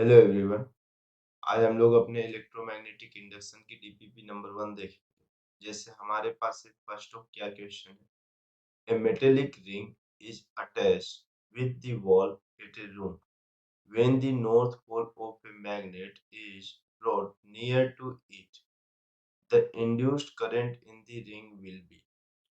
Hello everyone. आज हम लोग अपने इलेक्ट्रोमैग्नेटिक इंडक्शन की डीपीपी नंबर 1 देखेंगे। जैसे हमारे पास एक फर्स्ट ऑफ क्या क्वेश्चन है। A metallic ring is attached with the wall at a room when the north pole of a magnet is brought near to it, the induced current in the ring will be.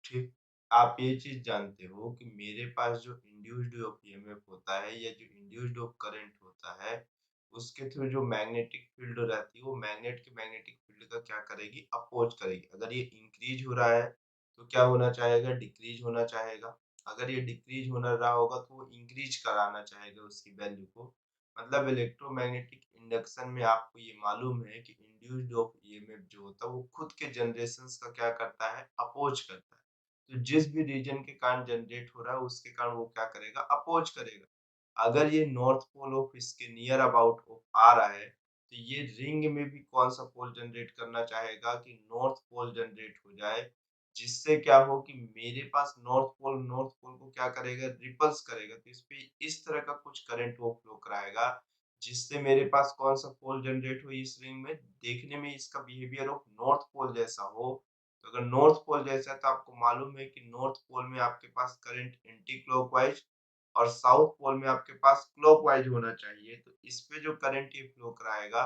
ठीक, आप ये चीज जानते हो कि मेरे पास जो induced of EMF होता है या जो इंड्यूस्ड ऑफ करंट होता है, उसके थ्रू जो मैग्नेटिक फील्ड रहती है वो मैग्नेट के मैग्नेटिक फील्ड का क्या करेगी, अपोज करेगी। अगर ये इंक्रीज हो रहा है तो क्या होना चाहेगा, डिक्रीज होना चाहेगा। अगर ये डिक्रीज होना रहा होगा तो वो इंक्रीज कराना चाहेगा उसकी वैल्यू को। मतलब इलेक्ट्रोमैग्नेटिक इंडक्शन में आपको ये मालूम है कि इंड्यूस्ड ऑफ ईएमएफ जो होता है वो खुद के जनरेशंस का क्या करता है, अपोज करता है। तो जिस भी रीजन के कारण जनरेट हो रहा है उसके कारण वो क्या करेगा, अपोज करेगा। अगर ये नॉर्थ पोल ऑफ इसके नियर अबाउट ऑफ आ रहा है तो ये रिंग में भी कौन सा पोल जनरेट करना चाहेगा कि नॉर्थ पोल जनरेट हो जाए, जिससे क्या हो कि मेरे पास नॉर्थ पोल को क्या करेगा, रिपल्स करेगा। तो इस पे इस तरह का कुछ करंट वो फ्लो कराएगा जिससे मेरे पास कौन सा पोल जनरेट हो इस रिंग में, देखने में इसका बिहेवियर ऑफ नॉर्थ पोल जैसा हो। तो अगर नॉर्थ पोल जैसा है तो आपको मालूम है कि नॉर्थ पोल में आपके पास करंट एंटी क्लॉकवाइज और साउथ पोल में आपके पास क्लॉकवाइज होना चाहिए। तो इस पे जो करंट ये फ्लो कराएगा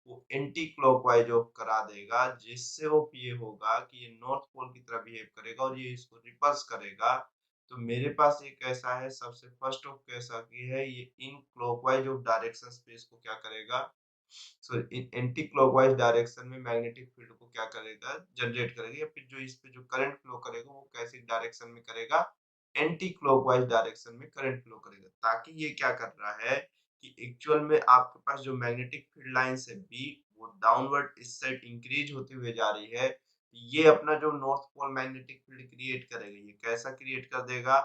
वो एंटी क्लॉकवाइज ऑफ करा देगा, जिससे वो ये होगा कि ये नॉर्थ पोल की तरह बिहेव करेगा और ये इसको रिपल्स करेगा। तो मेरे पास एक ऐसा है, सबसे फर्स्ट ऑफ कैसा की है, ये इन क्लॉकवाइज ऑफ डायरेक्शन पे इसको क्या करेगा, सॉरी इन एंटी क्लॉकवाइज डायरेक्शन में मैग्नेटिक फील्ड को क्या करेगा, जनरेट करेगा। या फिर जो इस पे जो करंट फ्लो करेगा वो कैसी डायरेक्शन में करेगा, एंटी क्लॉकवाइज डायरेक्शन में करंट फ्लो करेगा। ताकि ये क्या कर रहा है कि एक्चुअल में आपके पास जो मैग्नेटिक फील्ड लाइंस है बी, वो डाउनवर्ड इस साइड इंक्रीज होती हुई जा रही है। ये अपना जो north pole magnetic field create करेगा, ये कैसा क्रिएट कर देगा,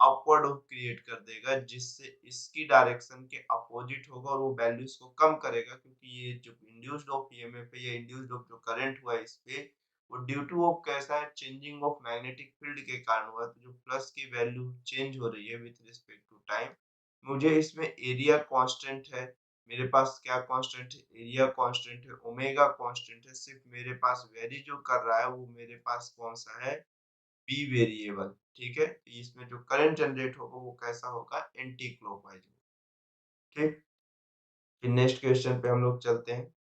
अपवर्ड क्रिएट कर देगा, जिससे इसकी डायरेक्शन के अपोजिट होगा और वो वैल्यूज को कम करेगा। क्योंकि ये जो इंड्यूस्ड ऑफ ईएमएफ है या इंड्यूस्ड ऑफ जो करंट हुआ है इस पे, वो ड्यू टू ऑफ कैसा है, चेंजिंग ऑफ मैग्नेटिक फील्ड के कारण हुआ है। तो जो प्लस की वैल्यू चेंज हो रही है विथ रिस्पेक्ट टू टाइम। मुझे इसमें एरिया कांस्टेंट है, मेरे पास क्या कांस्टेंट है, एरिया कांस्टेंट है, ओमेगा कांस्टेंट है। सिर्फ मेरे पास वेरी जो कर रहा है वो मेरे पास कौन सा है, बी वेरिएबल। ठीक है, तो इसमें जो करंट जनरेट होगा वो कैसा होगा, एंटी क्लॉकवाइज। ठीक, फिर नेक्स्ट क्वेश्चन पे हम लोग चलते हैं।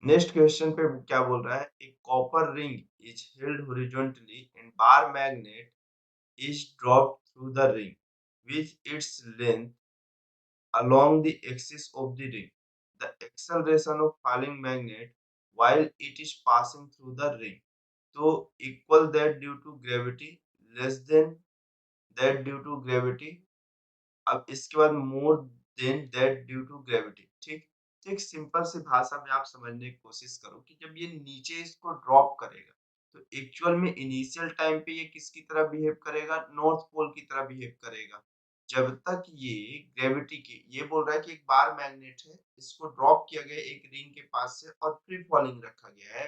नेक्स्ट क्वेश्चन पे क्या बोल रहा है, एक copper ring is held horizontally and bar magnet is dropped through the ring with its length along the axis of the ring. The acceleration of falling magnet while it is passing through the ring तो equal that due to gravity, less than that due to gravity, अब इसके बाद more than that due to gravity. ठीक, तो एक simple सी भाषा में आप समझने की कोशिश करो कि जब ये नीचे इसको ड्रॉप करेगा तो एक्चुअल में इनिशियल टाइम पे ये किसकी तरह बिहेव करेगा, नॉर्थ पोल की तरह बिहेव करेगा। जब तक ये ग्रेविटी की, ये बोल रहा है कि एक बार मैग्नेट है, इसको ड्रॉप किया गया एक रिंग के पास से और फ्री फॉलिंग रखा गया है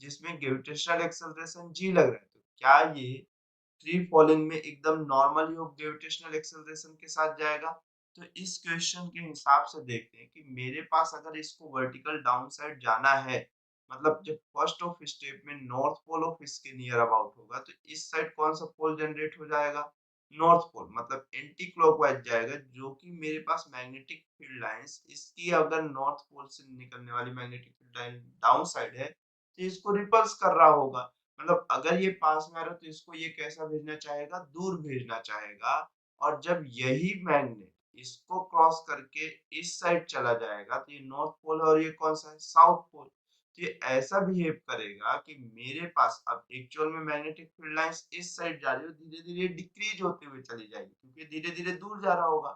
जिसमें ग्रेविटेशनल एक्सेलरेशन जी लग रहा है। तो क्या ये फ्री फॉलिंग में एकदम नॉर्मली वो ग्रेविटेशनल एक्सेलरेशन के साथ जाएगा? तो इस क्वेश्चन के हिसाब से देखते हैं कि मेरे पास अगर इसको वर्टिकल डाउन साइड जाना है, मतलब जब फर्स्ट ऑफ स्टेप में नॉर्थ पोल ऑफ इसके नियर अबाउट होगा तो इस साइड कौन सा पोल जनरेट हो जाएगा, नॉर्थ पोल। मतलब एंटी क्लॉकवाइज जाएगा, जो कि मेरे पास मैग्नेटिक फील्ड लाइंस इसकी अगर नॉर्थ पोल से निकलने वाली magnetic field line down side है तो इसको रिपल्स कर रहा होगा। मतलब अगर ये पास में आ रहा है तो इसको ये कैसा भेजना चाहेगा, दूर भेजना चाहेगा। और जब यही मैग्नेट इसको क्रॉस करके इस साइड चला जाएगा तो ये नॉर्थ पोल है और ये कौन सा है, साउथ पोल। तो ये ऐसा बिहेव करेगा कि मेरे पास अब एक्चुअल में मैग्नेटिक फील्ड लाइंस इस साइड जा रही है, धीरे धीरे डिक्रीज होते हुए चली जाएगी क्योंकि धीरे धीरे दूर जा रहा होगा।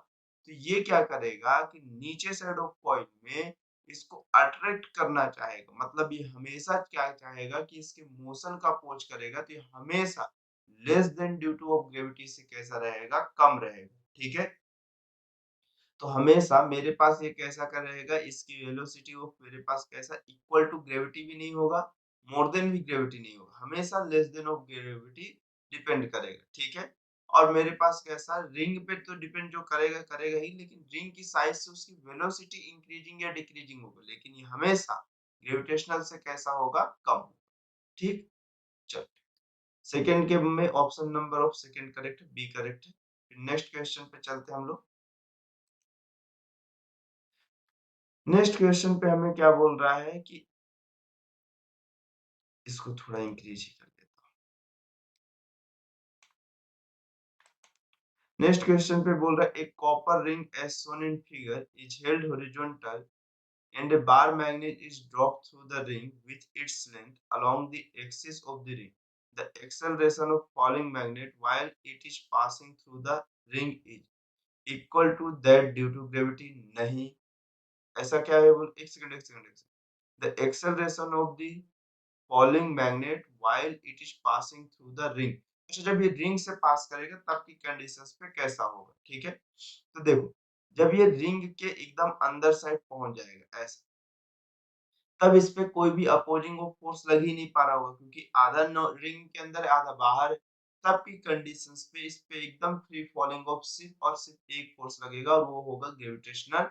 तो ये क्या करेगा कि नीचे साइड ऑफ कॉइल में इसको अट्रैक्ट करना चाहेगा। मतलब ये हमेशा क्या चाहेगा कि इसके मोशन का अपोज करेगा। तो ये हमेशा less than due two of gravity से कैसा रहेगा, कम रहेगा। ठीक है, तो हमेशा मेरे पास ये कैसा का रहेगा, इसकी वेलोसिटी ऑफ मेरे पास कैसा, इक्वल टू ग्रेविटी भी नहीं होगा, मोर देन भी ग्रेविटी नहीं होगा, हमेशा less than of gravity depend करेगा। ठीक है, और मेरे पास कैसा रिंग पे तो डिपेंड जो करेगा करेगा ही, लेकिन रिंग की साइज से उसकी वेलोसिटी इंक्रीजिंग या डिक्रीजिंग होगा, लेकिन ये हमेशा ग्रेविटेशनल से कैसा होगा, कम होगा। ठीक, चल सेकंड के में option number of second correct है, बी करेक्ट है। फिर नेक्स्ट क्वेश्चन पे चलते हैं हम लोग। नेक्स्ट क्वेश्चन पे हमें क्या बोल रहा है कि इसको थोड़ा इंक्रीज ही कर देता हूँ। नेक्स्ट क्वेश्चन पे बोल रहा है एक copper ring as shown in figure is held horizontal and a bar magnet is dropped through the ring with its length along the axis of the ring. The acceleration of falling magnet while it is passing through the ring is equal to that due to gravity. नहीं, ऐसा क्या है, बोल एक second. The acceleration of the falling magnet while it is passing through the ring. अच्छा, जब ये ring से पास करेगा तब की कंडीशंस पे कैसा होगा, ठीक है। तो देखो, जब ये रिंग के एकदम अंदर साइड पहुंच जाएगा ऐसा, तब इस पे कोई भी अपोजिंग वो फोर्स लग ही नहीं पा रहा होगा, क्योंकि आधा रिंग के अंदर आधा बाहर है। तब की कंडीशंस पे इस पे एकदम फ्री फॉलिंग ऑफ सिर्फ और सिर्फ एक फोर्स लगेगा, और वो होगा ग्रेविटेशनल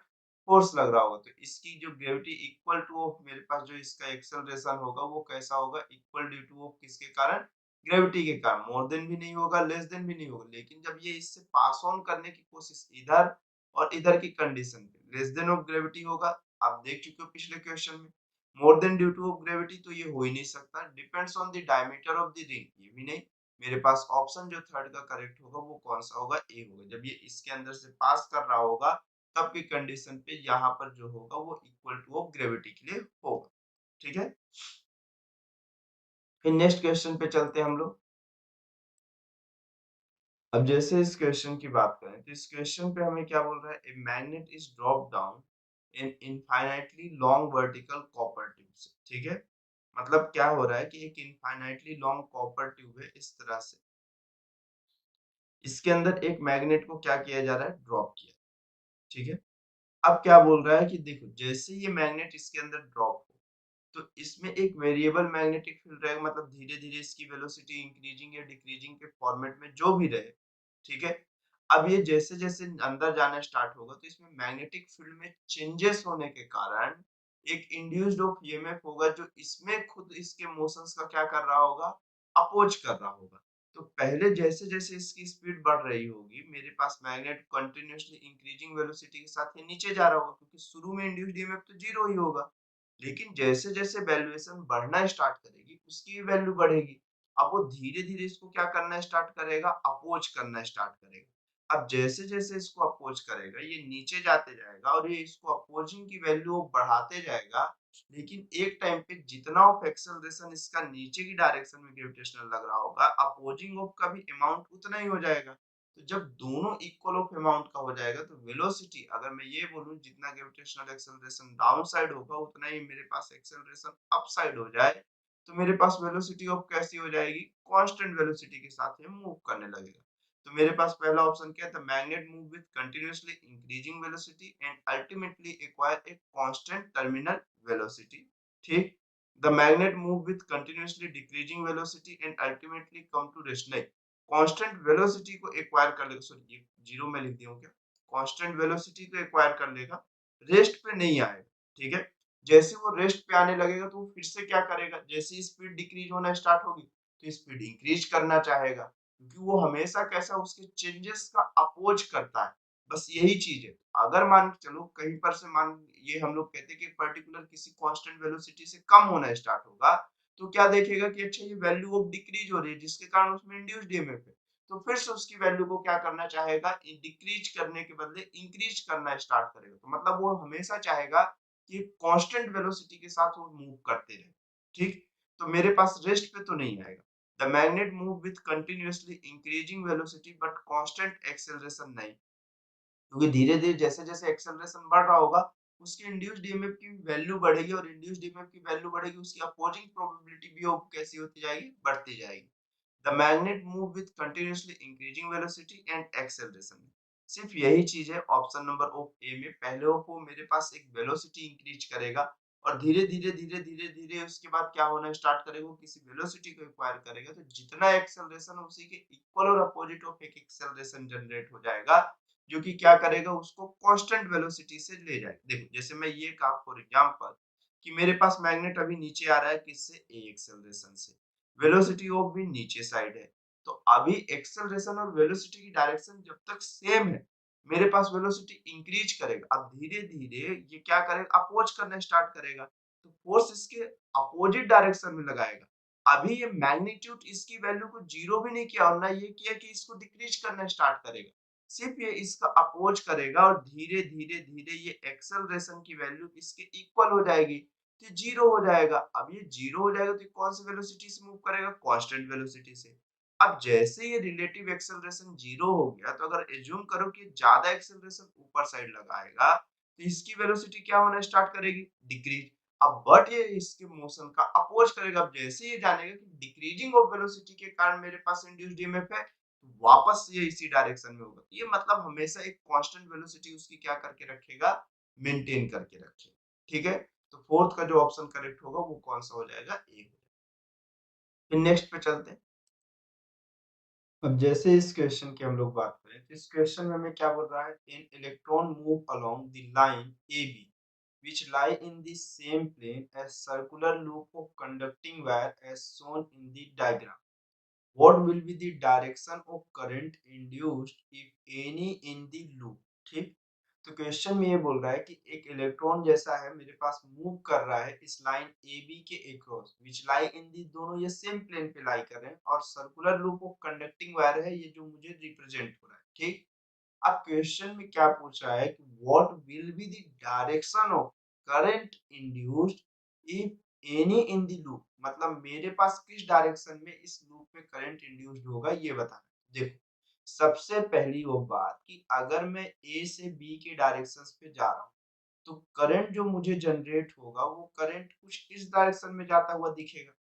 फोर्स लग रहा होगा। तो इसकी जो ग्रेविटी इक्वल टू ऑफ मेरे पास जो इसका एक्सेलरेशन होगा वो कैसा होगा, इक्वल ड्यू टू ऑफ किसके कारण, ग्रेविटी के कारण। मोर देन भी नहीं होगा, लेस देन भी नहीं होगा। लेकिन जब ये इससे पास ऑन करने की कोशिश इधर और इधर की कंडीशन पे लेस देन ऑफ ग्रेविटी होगा। आप देख चुके हो पिछले क्वेश्चन में, more than due two of gravity तो ये हो ही नहीं सकता। Depends on the diameter of the ring, ये भी नहीं। मेरे पास ऑप्शन जो थर्ड का करेक्ट होगा वो कौन सा होगा, ए होगा। जब ये इसके अंदर से पास कर रहा होगा तब की कंडीशन पे यहाँ पर जो होगा वो इक्वल टू ऑफ ग्रेविटी के लिए होगा, ठीक है। फिर नेक्स्ट क्वेश्चन पे चलते हैं हम लोग। अब जैसे इस क्वेश्चन की बात करें तो इस क्वेश्चन पे हमें क्या बोल रहा है, ए magnet is drop down in infinitely long vertical copper tube से, ठीक है। मतलब क्या हो रहा है कि एक इनफाइनाइटली लॉन्ग कॉपर ट्यूब है इस तरह से, इसके अंदर एक मैग्नेट को क्या किया जा रहा है, ड्रॉप किया, ठीक है। अब क्या बोल रहा है कि देखो, जैसे ये मैग्नेट इसके अंदर ड्रॉप हो तो इसमें एक वेरिएबल मैग्नेटिक फील्ड रहेगा, मतलब धीरे धीरे इसकी वेलोसिटी इंक्रीजिंग या डिक्रीजिंग के फॉर्मेट में जो भी रहे, ठीक है। अब ये जैसे जैसे अंदर जाना स्टार्ट होगा तो इसमें मैग्नेटिक फील्ड में चेंजेस होने के कारण एक इंड्यूस्ड ऑफ ईएमएफ होगा, जो इसमें खुद इसके मोशंस का क्या कर रहा होगा, अपोज कर रहा होगा। तो पहले जैसे जैसे इसकी स्पीड बढ़ रही होगी, मेरे पास मैग्नेट कंटिन्यूअसली इंक्रीजिंग वेलोसिटी के साथ ये नीचे जा रहा होगा, क्योंकि शुरू में इंड्यूस्ड ईएमएफ तो जीरो ही होगा। लेकिन जैसे जैसे वैल्यूएशन बढ़ना स्टार्ट करेगी उसकी भी वैल्यू बढ़ेगी। अब वो धीरे धीरे इसको क्या करना स्टार्ट करेगा, अपोज करना स्टार्ट करेगा। अब जैसे जैसे इसको अपोज करेगा ये नीचे जाते जाएगा और ये इसको अपोजिंग की वैल्यू बढ़ाते जाएगा। लेकिन एक टाइम पे जितना ऑफ एक्सेलरेशन इसका नीचे की डायरेक्शन में ग्रेविटेशनल लग रहा होगा, अपोजिंग ऑफ का भी अमाउंट उतना ही हो जाएगा। तो जब दोनों इक्वल ऑफ अमाउंट का हो जाएगा तो वेलोसिटी, अगर मैं ये बोलूं जितना ग्रेविटेशनल एक्सेलरेशन डाउन साइड होगा उतना ही मेरे पास एक्सेलरेशन अप साइड हो जाए, तो मेरे पास वेलोसिटी ऑफ कैसी हो जाएगी, कांस्टेंट वेलोसिटी के साथ ये मूव करने लगेगा। तो मेरे पास पहला ऑप्शन क्या था, magnet move with continuously increasing velocity and ultimately acquire a constant terminal velocity. ठीक, the magnet move with continuously decreasing velocity and ultimately come to rest. नहीं, कांस्टेंट वेलोसिटी को एक्वायर कर लेगा, सॉरी ये जीरो में लिख दिया हूं क्या, कांस्टेंट वेलोसिटी को एक्वायर कर लेगा, रेस्ट पे नहीं आएगा, ठीक है। जैसे वो रेस्ट पे आने लगेगा तो वो फिर से क्या करेगा, जैसे स्पीड डिक्रीज होना स्टार्ट होगी तो स्पीड इंक्रीज करना चाहेगा, क्योंकि वो हमेशा कैसा उसके चेंजेस का अपोज करता है। बस यही चीज है। अगर मान के चलो कहीं पर से मान, ये हम लोग कहते हैं कि पर्टिकुलर किसी कांस्टेंट वेलोसिटी से कम होना स्टार्ट होगा, तो क्या देखेगा कि अच्छा ये वैल्यू ऑफ डिक्रीज हो रही है, जिसके कारण उसमें इंड्यूस्ड ईएमएफ है। तो फिर से उसकी वैल्यू को क्या करना चाहेगा, डिक्रीज करने के बदले इंक्रीज करना स्टार्ट करेगा। तो मतलब वो हमेशा चाहेगा कि कांस्टेंट वेलोसिटी के साथ वो मूव करते रहे, ठीक। तो मेरे पास रेस्ट पे तो नहीं आएगा। The magnet move with continuously increasing velocity but constant acceleration नहीं, क्योंकि धीरे-धीरे जैसे-जैसे एक्सेलरेशन बढ़ रहा होगा, उसकी इंड्यूस्ड ईएमएफ की वैल्यू बढ़ेगी, और इंड्यूस्ड ईएमएफ की वैल्यू बढ़ेगी, उसकी अपोजिंग प्रोबेबिलिटी भी अब कैसी होती जाएगी, बढ़ती जाएगी। The magnet move with continuously increasing velocity and acceleration. सिर्फ यही चीज है ऑप्शन नंबर ऑफ ए में, पहले ऑफ वो मेरे पास एक वेलोसिटी इंक्रीज करेगा, और धीरे-धीरे उसके बाद क्या होना स्टार्ट करेगा, वो किसी वेलोसिटी को एक्वायर करेगा, तो जितना एक्सेलरेशन है उसी के इक्वल और अपोजिट ऑफ एक एक्सेलरेशन जनरेट हो जाएगा, जो कि क्या करेगा, उसको कांस्टेंट वेलोसिटी से ले जाएगा। देखो जैसे मैं ये कहा फॉर एग्जांपल कि मेरे पास मैग्नेट अभी नीचे आ रहा है, किससे, ए एक्सेलरेशन से, वेलोसिटी ऑफ भी नीचे साइड है, तो अभी एक्सेलरेशन और वेलोसिटी की डायरेक्शन जब तक सेम है, मेरे पास वेलोसिटी इंक्रीज करेगा। अब धीरे धीरे ये क्या करेगा, अपोज करना स्टार्ट करेगा, तो फोर्स इसके अपोजिट डायरेक्शन में लगाएगा। अभी ये मैग्नीट्यूड इसकी वैल्यू को जीरो भी नहीं किया और ना ये किया कि इसको डिक्रीज करना स्टार्ट करेगा, सिर्फ ये इसका अपोज करेगा और धीरे धीरे ये एक्सेलरेशन की वैल्यू इसके इक्वल हो जाएगी, तो जीरो हो जाएगा। अब ये जीरो हो जाएगा तो कौन सी वेलोसिटी से मूव करेगा, कांस्टेंट वेलोसिटी से। अब जैसे ये रिलेटिव एक्सेलरेशन जीरो हो गया, तो अगर एज्यूम करो कि ज्यादा एक्सेलरेशन ऊपर साइड लगाएगा, तो इसकी वेलोसिटी क्या होना स्टार्ट करेगी, डिक्रीज। अब बट ये इसके मोशन का अपोज करेगा। अब जैसे ये जानेगा कि डिक्रीजिंग ऑफ वेलोसिटी के कारण मेरे पास इंड्यूस्ड ईएमएफ है, तो वापस ये इसी डायरेक्शन में होगा। ये मतलब हमेशा एक कांस्टेंट वेलोसिटी उसकी क्या करके रखेगा, मेंटेन करके रखेगा। ठीक है, तो फोर्थ का जो ऑप्शन करेक्ट होगा वो कौन सा हो जाएगा, ए। फिर नेक्स्ट पे चलते हैं। अब जैसे इस क्वेश्चन की हम लोग बात करें, तो इस क्वेश्चन में हमें क्या बोल रहा है, an electron move along the line A B which lie in the same plane as circular loop of conducting wire as shown in the diagram. What will be the direction of current induced if any in the loop? ठीक, तो question में ये बोल रहा है कि एक electron जैसा है मेरे पास मूव कर रहा है इस लाइन ए बी के अक्रॉस, विच लाई इन दी, दोनों ये सेम प्लेन पे लाई कर रहे हैं, और circular loop of conducting wire है ये जो मुझे रिप्रेजेंट हो रहा है। ठीक, अब क्वेश्चन में क्या पूछा है कि what will be the direction of current induced if any in the loop, मतलब मेरे पास किस डायरेक्शन में इस लूप में करंट इंड्यूस्ड होगा ये बताना। देखो सबसे पहली वो बात कि अगर मैं ए से बी के डायरेक्शंस पे जा रहा हूँ, तो करंट जो मुझे जनरेट होगा वो करंट कुछ इस डायरेक्शन में जाता हुआ दिखेगा।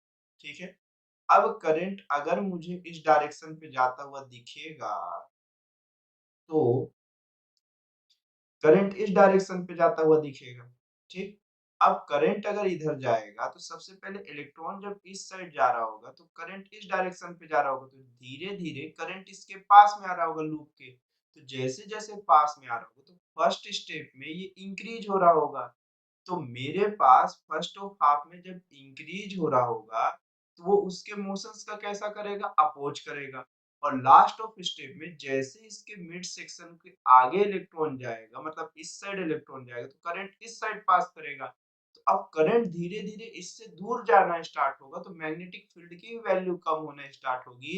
ठीक है, अब करंट अगर मुझे इस डायरेक्शन पे जाता हुआ दिखेगा, तो करंट इस डायरेक्शन पे जाता हुआ दिखेगा। ठीक, अब करंट अगर इधर जाएगा तो सबसे पहले इलेक्ट्रॉन जब इस साइड जा रहा होगा तो करंट इस डायरेक्शन पे जा रहा होगा, तो धीरे धीरे करंट इसके पास में आ रहा होगा लूप के, तो जैसे जैसे पास में आ रहा होगा तो फर्स्ट स्टेप में ये इंक्रीज हो रहा होगा, तो मेरे पास फर्स्ट ऑफ हाफ में जब इंक्रीज हो रहा होगा, तो वो उसके मोशंस का कैसा करेगा, अपोज करेगा, और लास्ट ऑफ स्टेप में जैसे इसके मिड सेक्शन के आगे इलेक्ट्रॉन जाएगा, मतलब इस साइड इलेक्ट्रॉन जाएगा, तो करंट इस साइड पास करेगा, तो अब करंट धीरे धीरे इससे दूर जाना स्टार्ट होगा, तो मैग्नेटिक फील्ड की वैल्यू कम होना स्टार्ट होगी।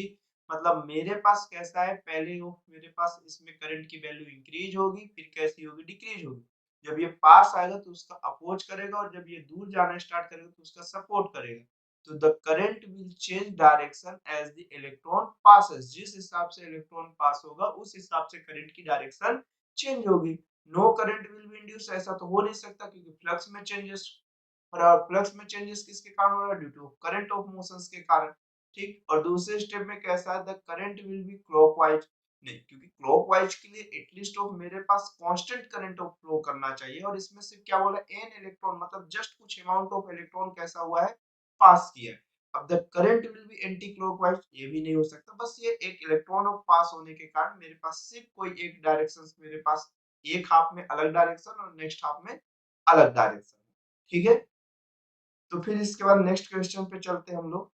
मतलब मेरे पास कैसा है, पहले वो मेरे पास इसमें करंट की वैल्यू इंक्रीज होगी, फिर कैसी होगी, डिक्रीज होगी। जब ये पास आएगा तो उसका अपोज करेगा, और जब ये दूर जाना स्टार्ट करेगा तो उसका सपोर्ट करेगा। तो the current will change direction as the electron passes, जिस हिसाब से इलेक्ट्रॉन पास होगा उस हिसाब से करंट की डायरेक्शन चेंज होगी। No current will be induce, ऐसा तो हो नहीं सकता क्योंकि फ्लक्स में चेंजेस हो रहा है, और फ्लक्स में चेंजेस किसके कारण हो रहा है, due to current of motions के कारण। ठीक, और दूसरे स्टेप में कैसा है, the current will be clockwise, नहीं क्योंकि क्लॉकवाइज के लिए एटलीस्ट ऑफ मेरे पास कांस्टेंट करंट ऑफ फ्लो करना चाहिए, और इसमें से क्या बोला, एन इलेक्ट्रॉन, मतलब जस्ट कुछ अमाउंट ऑफ इलेक्ट्रॉन कैसा हुआ है, पास किया है। अब the current will be anticlockwise, ये भी नहीं हो सकता, बस ये एक इलेक्ट्रॉन ऑफ पास होने के कारण मेरे पास सिर्फ कोई एक डायरेक्शन, मेरे पास एक हाफ में अलग डायरेक्शन और नेक्स्ट हाफ में अलग डायरेक्शन। ठीक है, तो फिर इसके बाद नेक्स्ट क्वेश्चन पे चलते हैं हम लोग।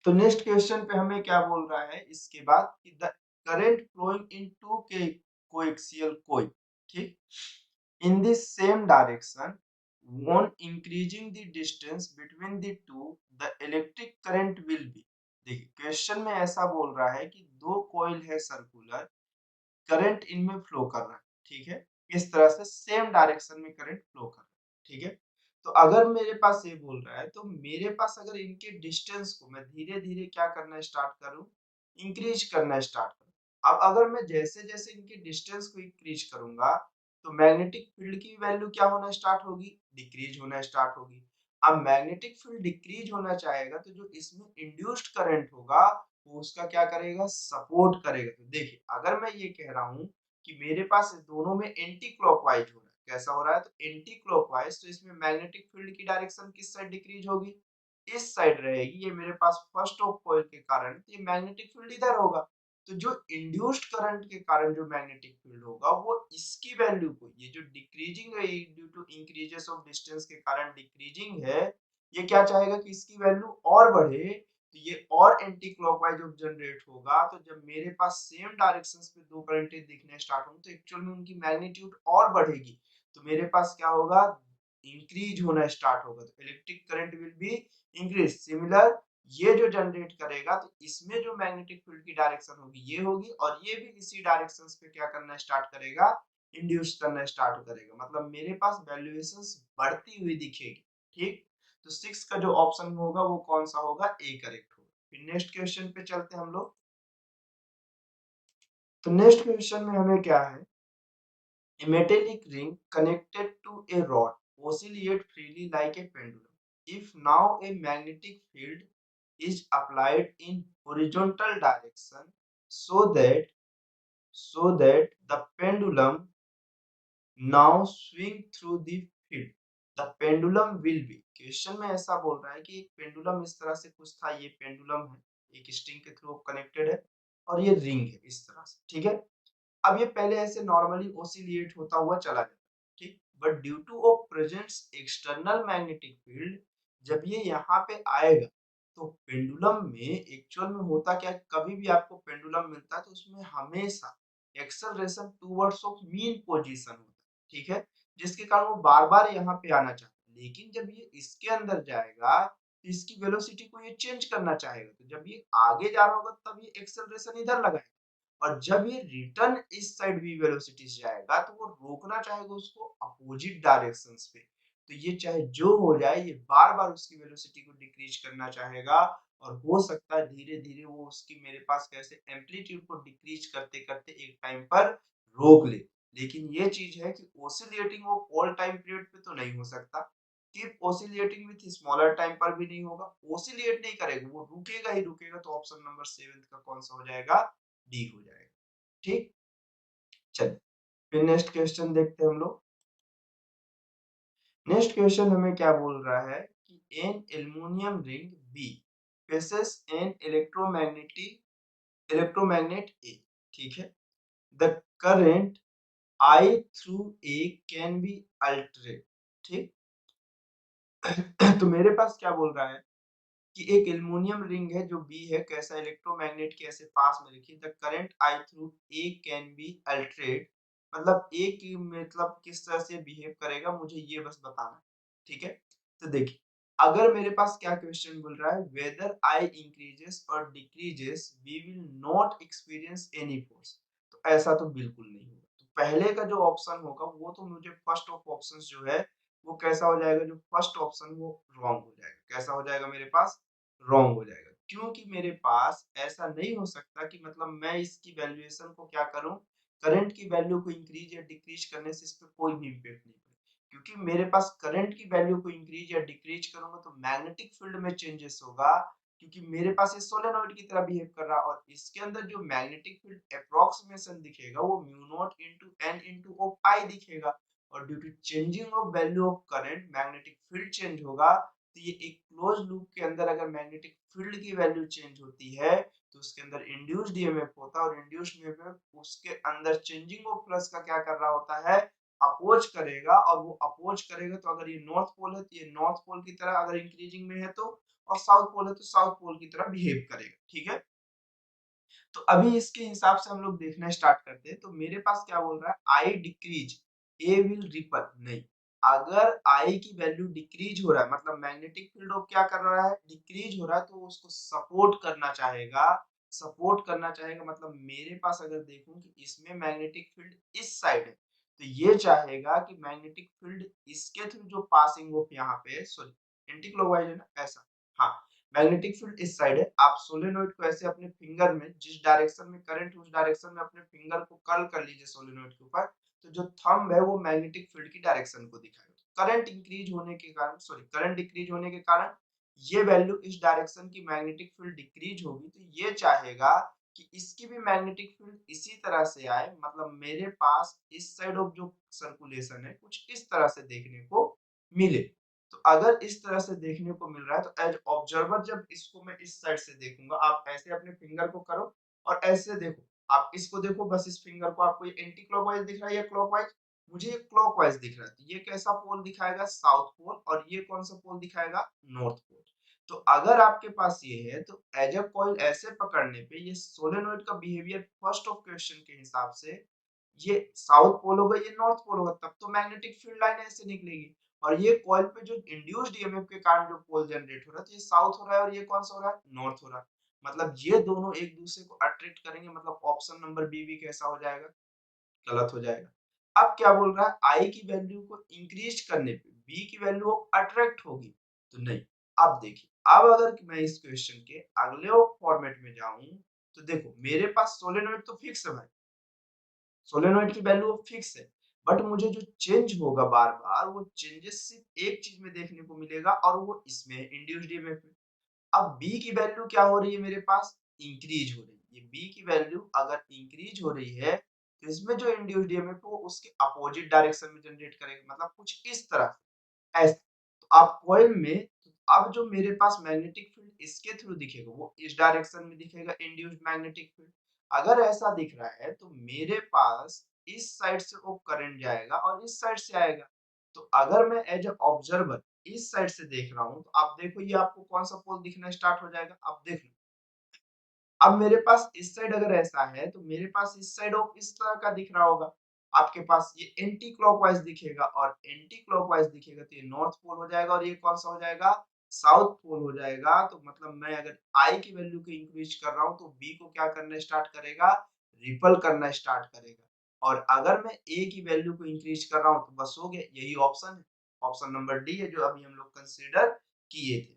तो नेक्स्ट क्वेश्चन पे हमें क्या बोल रहा है इसके बाद कि the current flowing in two के कोएक्सियल कॉइल, ठीक, in the same direction on increasing the distance between the two the electric current will be। देखिए क्वेश्चन में ऐसा बोल रहा है कि दो कॉइल है सर्कुलर, करंट इनमें फ्लो कर रहा है। ठीक है, इस तरह से सेम डायरेक्शन में करंट फ्लो कर रहा है। ठीक है, तो अगर मेरे पास ये बोल रहा है, तो मेरे पास अगर इनके डिस्टेंस को मैं धीरे धीरे क्या करना स्टार्ट करूं, इंक्रीज करना स्टार्ट करूं। अब अगर मैं जैसे जैसे इनके डिस्टेंस को इंक्रीज करूंगा, तो मैग्नेटिक फील्ड की वैल्यू क्या होना स्टार्ट होगी, डिक्रीज होना स्टार्ट होगी। अब मैग्नेटिक फील्ड डिक्रीज होना चाहेगा, तो जो इसमें इंड्यूस्ड करंट होगा वो उसका क्या करेगा, सपोर्ट करेगा। तो देखिए अगर मैं ये कह रहा हूं कि मेरे पास दोनों में एंटी क्लॉकवाइज हो रहा है, कैसा हो रहा है, तो एंटी क्लॉकवाइज, तो इसमें मैग्नेटिक फील्ड की डायरेक्शन किस साइड डिक्रीज होगी, इस साइड रहेगी। ये मेरे पास फर्स्ट ऑफ कॉइल के कारण ये मैग्नेटिक फील्ड इधर होगा। तो जो इंड्यूस्ड करंट के कारण जो मैग्नेटिक फील्ड होगा वो इसकी वैल्यू को, ये जो डिक्रीजिंग है due to increases of distance के कारण डिक्रीजिंग है, ये क्या चाहेगा कि इसकी वैल्यू और बढ़े, तो ये और एंटी क्लॉकवाइज ऑफ जनरेट होगा। तो जब मेरे पास सेम डायरेक्शंस में दो करंटें दिखने स्टार्ट होंगी तो एक्चुअल में उनकी मैग्नीट्यूड और बढ़ेगी, तो मेरे पास क्या होगा, इंक्रीज होना स्टार्ट होगा, तो electric current will be increase. Similar ये जो जनरेट करेगा तो इसमें जो मैग्नेटिक फील्ड की डायरेक्शन होगी ये होगी, और ये भी इसी डायरेक्शंस पे क्या करना स्टार्ट करेगा, इंड्यूस करना स्टार्ट करेगा। मतलब मेरे पास वैल्यूएशंस बढ़ती हुई दिखेगी। ठीक, तो 6 का जो ऑप्शन होगा वो कौन सा होगा, ए करेक्ट होगा। फिर नेक्स्ट क्वेश्चन पे चलते हैं हम लोग। तो नेक्स्ट क्वेश्चन में हमें क्या है, a metallic ring connected to a rod oscillate freely like a pendulum if now a magnetic field is applied in horizontal direction so that the pendulum now swing through the field, the pendulum will be। Question में ऐसा बोल रहा है कि एक pendulum इस तरह से कुछ था, ये पेंडुलम है, एक स्ट्रिंग के थ्रू कनेक्टेड है और ये रिंग है इस तरह से। ठीक है, अब ये पहले ऐसे नॉर्मली ओसिलेट होता हुआ चला जाता है। ठीक, but due two of presence external magnetic field, जब ये यहाँ पे आएगा तो पेंडुलम में एक्चुअल में होता क्या है, कभी भी आपको पेंडुलम मिलता है तो उसमें हमेशा acceleration towards of mean position होता है। ठीक है, जिसके कारण वो बार बार यहाँ पे आना चाहता है, लेकिन जब ये इसके अंदर जाएगा तो इसकी वेलोसिटी को ये चेंज करना चाहेगा, तो जब ये आगे जा रहा होगा तब ये एक्सेलरेशन इधर लगाएगा, और जब ये रिटर्न इस साइड भी वेलोसिटी से जाएगा तो वो रोकना चाहेगा उसको अपोजिट डायरेक्शंस पे। तो ये चाहे जो हो जाए ये बार बार उसकी वेलोसिटी को डिक्रीज करना चाहेगा, और हो सकता है धीरे धीरे वो उसकी मेरे पास कैसे एम्पलीट्यूड को डिक्रीज करते करते एक टाइम पर रोक ले। लेकिन ये चीज है कि ओसिलेटिंग वो ऑल टाइम पीरियड पे तो नहीं हो सकता, keep oscillating with smaller time पर भी नहीं होगा, ओसिलेट नहीं करेगा, वो रुकेगा ही रुकेगा। तो ऑप्शन नंबर 7 का कौन सा हो जाएगा, डी हो जाएगा। ठीक, चलिए फिर नेक्स्ट क्वेश्चन देखते हैं हम लोग। नेक्स्ट क्वेश्चन हमें क्या बोल रहा है कि an aluminium ring B faces an electromagnet A. ठीक है, the current I through A can be alternate. ठीक, तो मेरे पास क्या बोल रहा है कि एक एल्युमिनियम रिंग है जो बी है, कैसा, इलेक्ट्रोमैग्नेट के ऐसे पास में रखी, the current I through A can be alternate, मतलब ए की मतलब किस तरह से बिहेव करेगा मुझे ये बस बताना है। ठीक है, तो देखिए अगर मेरे पास क्या क्वेश्चन बोल रहा है, वेदर आई इंक्रीजेस और decreases we will not experience any force, तो ऐसा तो बिल्कुल नहीं होगा। तो पहले का जो ऑप्शन होगा वो तो मुझे फर्स्ट ऑफ ऑप्शंस जो है वो कैसा हो जाएगा, जो फर्स्ट ऑप्शन वो रॉन्ग हो जाएगा। कैसा हो जाएगा, मेरे पास रॉन्ग हो जाएगा, क्योंकि मेरे पास ऐसा नहीं हो सकता कि मतलब मैं इसकी वैल्यूएशन को क्या करूं, करंट की वैल्यू को इंक्रीज या डिक्रीज करने से इस पे कोई भी इम्पैक्ट नहीं पड़े, क्योंकि मेरे पास करंट की वैल्यू को इंक्रीज या डिक्रीज करूंगा तो मैग्नेटिक फील्ड में चेंजेस होगा, क्योंकि मेरे पास ये सोलेनॉइड की तरह बिहेव कर रहा है, और इसके अंदर जो मैग्नेटिक फील्ड अप्रोक्सीमेशन दिखेगा वो mu not into N into of I दिखेगा, और due to changing of value of current magnetic field change होगा। तो ये एक क्लोज लूप के अंदर अगर मैग्नेटिक फील्ड की वैल्यू चेंज होती है तो उसके अंदर इंड्यूस्ड ईएमएफ होता है, और इंड्यूस्ड ईएमएफ उसके अंदर चेंजिंग ऑफ फ्लक्स का क्या कर रहा होता है, अपोज करेगा, और वो अपोज करेगा तो अगर ये नॉर्थ पोल है तो ये नॉर्थ पोल की तरह अगर इंक्रीजिंग में है तो, और साउथ पोल है तो साउथ पोल की तरह बिहेव करेगा। ठीक है, तो अभी इसके हिसाब से हम लोग देखना स्टार्ट करते हैं। तो मेरे पास क्या बोल रहा है, आई डिक्रीज ए विल रिपल, नहीं, अगर आई की वैल्यू डिक्रीज हो रहा है मतलब मैग्नेटिक फील्ड ऑफ क्या कर रहा है, डिक्रीज हो रहा है, तो उसको सपोर्ट करना चाहेगा। सपोर्ट करना चाहेगा मतलब मेरे पास अगर देखूं कि इसमें मैग्नेटिक फील्ड इस साइड है तो ये चाहेगा कि मैग्नेटिक फील्ड इसके थ्रू जो पासिंग ऑफ यहाँ पे सॉरी एंटी क्लॉकवाइज है ना, ऐसा, हाँ, मैग्नेटिक फील्ड इस साइड है। आप सोलेनोइड को ऐसे अपने फिंगर में जिस डायरेक्शन में करंट उस डायरेक्शन में अपने फिंगर को कर्ल कर लीजिए सोलेनोइड के ऊपर, तो जो थंब है वो मैग्नेटिक फील्ड की डायरेक्शन को दिखाएगा। करंट इंक्रीज होने के कारण सॉरी करंट डिक्रीज होने के कारण ये वैल्यू इस डायरेक्शन की मैग्नेटिक फील्ड डिक्रीज होगी, तो ये चाहेगा कि इसकी भी मैग्नेटिक फील्ड इसी तरह से आए, मतलब मेरे पास इस साइड ऑफ जो सर्कुलेशन है कुछ इस तरह से देखने को मिले। तो अगर इस तरह से देखने को मिल रहा है तो एज ऑब्जर्वर जब इसको मैं इस साइड से देखूंगा, आप ऐसे अपने फिंगर को करो और ऐसे देखो, आप इसको देखो, बस इस फिंगर को, आपको ये एंटी क्लॉकवाइज दिख रहा है या क्लॉकवाइज? मुझे ये क्लॉकवाइज दिख रहा है, तो ये कैसा पोल दिखाएगा? South pole. और ये कौन सा पोल दिखाएगा? North pole. तो अगर आपके पास ये है तो एज अ कॉइल ऐसे पकड़ने पे ये सोलेनोइड का बिहेवियर फर्स्ट ऑफ क्वेश्चन के हिसाब से ये साउथ पोल होगा, ये नॉर्थ पोल होगा, तब तो मैग्नेटिक फील्ड लाइन ऐसे निकलेगी। और ये कॉइल पे जो इंड्यूस्ड ईएमएफ के कारण जो पोल जनरेट हो रहा है, तो ये साउथ हो रहा है और ये कौन सा हो रहा है? नॉर्थ हो रहा है। मतलब ये दोनों एक दूसरे को अट्रैक्ट करेंगे, मतलब ऑप्शन नंबर बी भी कैसा हो जाएगा? गलत हो जाएगा। अब क्या बोल रहा है? आई की वैल्यू को इंक्रीज करने पे बी की वैल्यू अट्रैक्ट होगी, तो नहीं। अब देखिए, अब अगर मैं इस क्वेश्चन के अगले फॉर्मेट में जाऊं तो देखो मेरे पास सोलेनोइड तो फिक्स है भाई, सोलेनोइड की वैल्यू फिक्स है, बट मुझे जो चेंज होगा बार बार वो चेंजेस सिर्फ एक चीज में देखने को मिलेगा और वो इसमें इंड्यूस्ड ईएमएफ में। अब बी की वैल्यू क्या हो रही है मेरे पास? इंक्रीज हो रही है। ये बी की वैल्यू अगर इंक्रीज हो रही है तो इसमें जो इंड्यूस्ड ईएमएफ है वो उसके अपोजिट डायरेक्शन में जनरेट करेगा, मतलब कुछ इस तरह से, ऐसे। तो आप कॉइल में, तो अब जो मेरे पास मैग्नेटिक फील्ड इसके थ्रू दिखेगा वो इस डायरेक्शन में दिखेगा, इंड्यूस्ड मैग्नेटिक फील्ड। अगर ऐसा दिख रहा है तो मेरे पास इस साइड से वो करंट जाएगा और इस साइड से आएगा। तो अगर मैं एज अ ऑब्जर्वर इस साइड से देख रहा हूँ तो आप देखो ये आपको कौन सा पोल दिखना स्टार्ट हो जाएगा, आप देख लो। अब मेरे पास इस साइड अगर ऐसा है तो मेरे पास इस साइड ऑफ इस तरह का दिख रहा होगा, आपके पास ये एंटी क्लॉकवाइज दिखेगा, और एंटी क्लॉकवाइज दिखेगा तो ये नॉर्थ पोल हो जाएगा और ये कौन सा हो जाएगा? साउथ पोल हो जाएगा। तो मतलब मैं अगर आई की वैल्यू को इंक्रीज कर रहा हूँ तो बी को क्या करना स्टार्ट करेगा? रिपल करना स्टार्ट करेगा। और अगर मैं ए की वैल्यू को इंक्रीज कर रहा हूँ तो बस हो गया, यही ऑप्शन है, ऑप्शन नंबर डी है जो अभी हम लोग कंसीडर किए थे।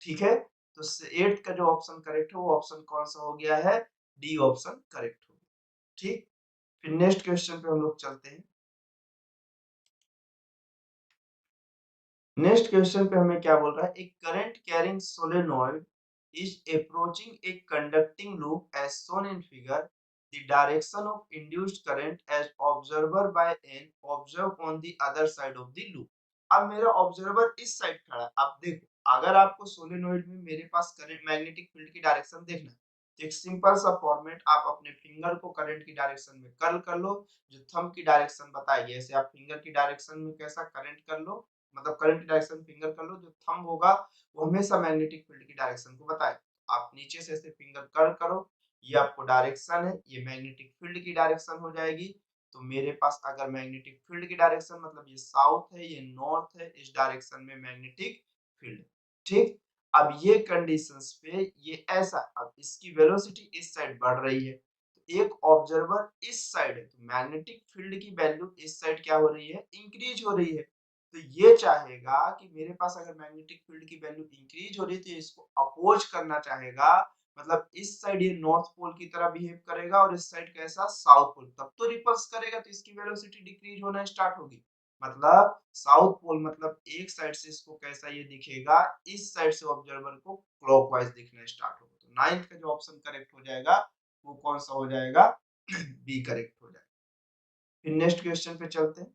ठीक है, तो 8 का जो ऑप्शन करेक्ट है वो ऑप्शन कौन सा हो गया है? डी ऑप्शन करेक्ट हो गया। ठीक, फिर नेक्स्ट क्वेश्चन पे हम लोग चलते हैं। नेक्स्ट क्वेश्चन पे हमें क्या बोल रहा है? एक current carrying solenoid is approaching a conducting loop as shown in figure, the direction of induced current as observer by an observe on the other side of the loop. अब मेरा observer इस साइड खड़ा है। अब देखो, अगर आपको solenoid में मेरे पास करंट मैग्नेटिक फील्ड की डायरेक्शन देखना है तो एक सिंपल सा फॉर्मेट, आप अपने फिंगर को करंट की डायरेक्शन में कर्ल कर लो, जो थंब की डायरेक्शन बताएगी ऐसे आप फिंगर की डायरेक्शन में कैसा करंट कर लो, मतलब करंट की डायरेक्शन फिंगर कर लो, जो थंब होगा वो हमेशा मैग्नेटिक फील्ड की डायरेक्शन को बताए। आप नीचे से ऐसे फिंगर कर्ल करो, ये आपको डायरेक्शन है, ये मैग्नेटिक फील्ड की डायरेक्शन हो जाएगी। तो मेरे पास अगर मैग्नेटिक फील्ड की डायरेक्शन मतलब ये साउथ है, ये नॉर्थ है, इस डायरेक्शन में मैग्नेटिक फील्ड। ठीक, अब ये कंडीशंस पे ये ऐसा, अब इसकी वेलोसिटी इस साइड बढ़ रही है, तो एक ऑब्जर्वर इस साइड है तो मैग्नेटिक फील्ड की वैल्यू इस साइड क्या हो रही है? इंक्रीज हो रही है। तो ये चाहेगा कि मेरे पास अगर मैग्नेटिक फील्ड की वैल्यू इंक्रीज हो रही है तो इसको अपोज करना चाहेगा, मतलब इस साइड ये नॉर्थ पोल की तरह बिहेव करेगा और इस साइड कैसा? साउथ पोल, तब तो रिपल्स करेगा तो इसकी वेलोसिटी डिक्रीज होना स्टार्ट होगी। मतलब साउथ पोल, मतलब एक साइड से इसको कैसा ये दिखेगा, इस साइड से ऑब्जर्वर को क्लॉकवाइज दिखना स्टार्ट होगा। तो नाइन्थ का जो ऑप्शन करेक्ट हो जाएगा वो कौन सा हो जाएगा? बी करेक्ट हो जाएगा। फिर नेक्स्ट क्वेश्चन पे चलते हैं।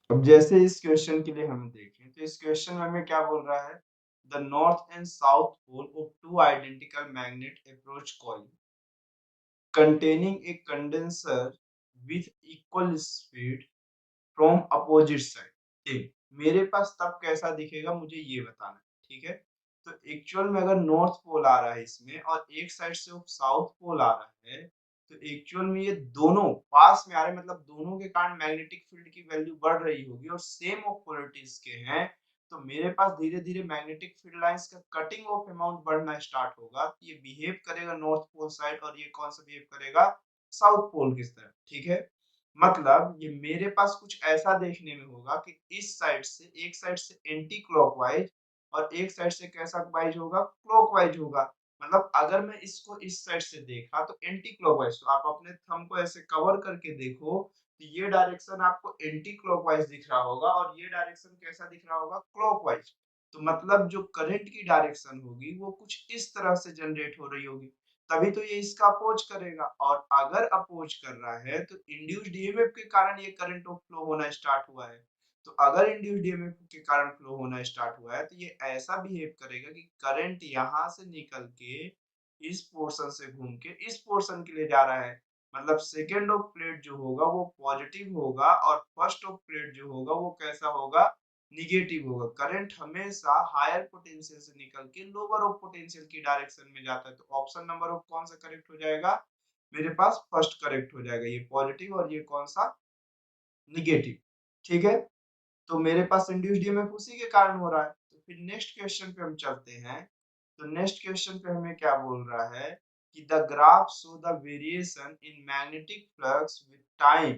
अब जैसे इस क्वेश्चन के लिए हम देखें तो इस क्वेश्चन में हमें क्या बोल रहा है? The north and south pole of two identical magnet approach coil containing a condenser with equal speed from opposite side. ठीक, मेरे पास तब कैसा दिखेगा मुझे ये बताना है। ठीक है, तो एक्चुअल में अगर नॉर्थ पोल आ रहा है इसमें और एक साइड से साउथ पोल आ रहा है, तो एक्चुअल में ये दोनों पास में आ रहे हैं, मतलब दोनों के कारण मैग्नेटिक फील्ड की वैल्यू बढ़ रही होगी और सेम ऑफ पोलरिटीज के हैं। तो मेरे पास धीरे धीरे मैग्नेटिक फील्ड लाइंस का कटिंग ऑफ अमाउंट बढ़ना स्टार्ट होगा, तो ये बिहेव करेगा नॉर्थ पोल साइड और ये कौन सा बिहेव करेगा? साउथ पोल की तरह। ठीक है, मतलब ये मेरे पास कुछ ऐसा देखने में होगा कि इस साइड से, एक साइड से एंटी क्लॉकवाइज और एक साइड से कैसा वाइज होगा? क्लॉकवाइज होगा। मतलब अगर मैं इसको इस साइड से देखा तो एंटी क्लॉकवाइज, तो आप अपने थंब को ऐसे कवर करके देखो तो ये डायरेक्शन आपको एंटी क्लॉकवाइज दिख रहा होगा और ये डायरेक्शन कैसा दिख रहा होगा? क्लॉकवाइज। तो मतलब जो करंट की डायरेक्शन होगी वो कुछ इस तरह से जनरेट हो रही होगी। तभी तो ये इसका अपोज करेगा। और अगर अपोज कर रहा है तो इंड्यूस्ड ईएमएफ के कारण ये करंट ऑफ फ्लो होना स्टार्ट हुआ है। तो अगर इंड्यूस्ड ईएमएफ के कारण फ्लो होना स्टार्ट हुआ है तो ये ऐसा बिहेव करेगा कि करंट यहाँ से निकल के इस पोर्शन से घूम के इस पोर्शन के लिए जा रहा है। मतलब सेकेंड ऑफ प्लेट जो होगा वो पॉजिटिव होगा और फर्स्ट ऑफ प्लेट जो होगा वो कैसा होगा, निगेटिव होगा। करंट हमेशा हायर पोटेंशियल से निकल के लोअर ऑफ पोटेंशियल की डायरेक्शन में जाता है। तो ऑप्शन नंबर ऑफ कौन सा करेक्ट हो जाएगा, मेरे पास फर्स्ट करेक्ट हो जाएगा, ये पॉजिटिव और ये कौन सा, निगेटिव। ठीक है, तो मेरे पास इंड्यूस्ड ईएमएफ उसी के कारण हो रहा है। तो फिर नेक्स्ट क्वेश्चन पे हम चलते हैं। तो नेक्स्ट क्वेश्चन पे हमें क्या बोल रहा है कि the graph show the variation in magnetic flux with time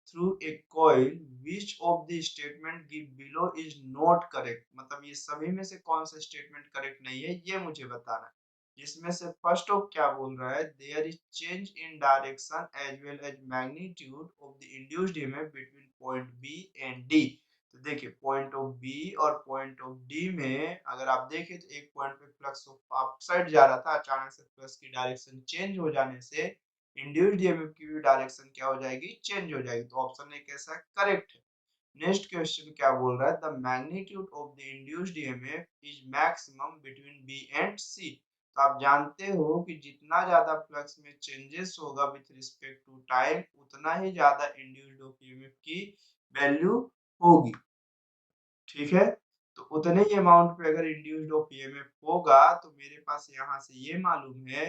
through a coil which of the statement give below is not correct. मतलब ये सभी में से कौन सा स्टेटमेंट करेक्ट नहीं है ये मुझे बताना है। इसमें से फर्स्ट ऑफ क्या बोल रहा है, there is change in direction as well as magnitude of the induced EMF between point B and D. तो देखिए पॉइंट ऑफ बी और पॉइंट ऑफ डी में अगर आप देखें तो एक पॉइंट पे फ्लक्स अपसाइड जा रहा था, अचानक से फ्लक्स की डायरेक्शन चेंज हो जाने से इंड्यूस्ड ईएमएफ की भी डायरेक्शन क्या हो जाएगी, चेंज हो जाएगी। तो ऑप्शन ए कैसा है, करेक्ट है। नेक्स्ट क्वेश्चन क्या बोल रहा है, the magnitude of the induced EMF is maximum between B and C. तो आप जानते हो कि जितना ज्यादा फ्लक्स में चेंजेस होगा विथ रिस्पेक्ट टू टाइम उतना ही ज्यादा इंड्यूस्ड ऑफ ईएमएफ की वैल्यू होगी। ठीक है, तो उतने ही अमाउंट पे अगर इंड्यूस्ड ऑफ ईएमएफ होगा तो मेरे पास यहाँ से ये मालूम है